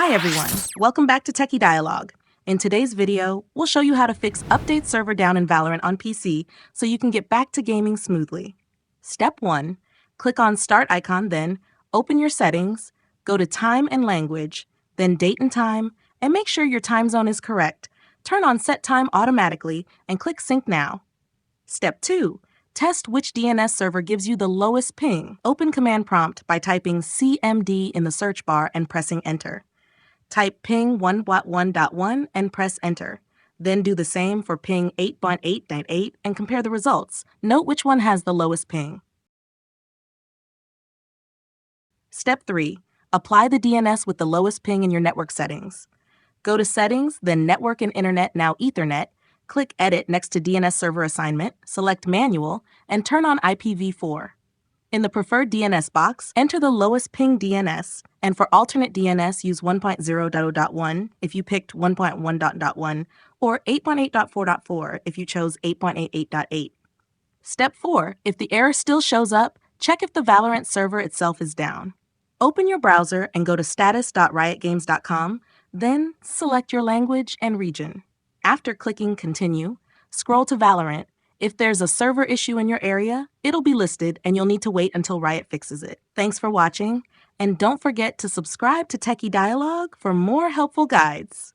Hi everyone, welcome back to Techie Dialogue. In today's video, we'll show you how to fix update server down in Valorant on PC so you can get back to gaming smoothly. Step 1, click on Start icon, then open your settings, go to Time and Language, then Date and Time, and make sure your time zone is correct. Turn on Set Time automatically and click Sync Now. Step 2, test which DNS server gives you the lowest ping. Open Command Prompt by typing CMD in the search bar and pressing Enter. Type ping 1.1.1 and press Enter. Then do the same for ping 8.8.8 and compare the results. Note which one has the lowest ping. Step 3. Apply the DNS with the lowest ping in your network settings. Go to Settings, then Network and Internet, now Ethernet. Click Edit next to DNS Server Assignment, select Manual, and turn on IPv4. In the preferred DNS box, enter the lowest ping DNS, and for alternate DNS, use 1.0.1 if you picked 1.1.1, or 8.8.4.4 if you chose 8.88.8. Step 4. If the error still shows up, check if the Valorant server itself is down. Open your browser and go to status.riotgames.com, then select your language and region. After clicking Continue, scroll to Valorant. If there's a server issue in your area, it'll be listed and you'll need to wait until Riot fixes it. Thanks for watching, and don't forget to subscribe to Techie Dialogue for more helpful guides.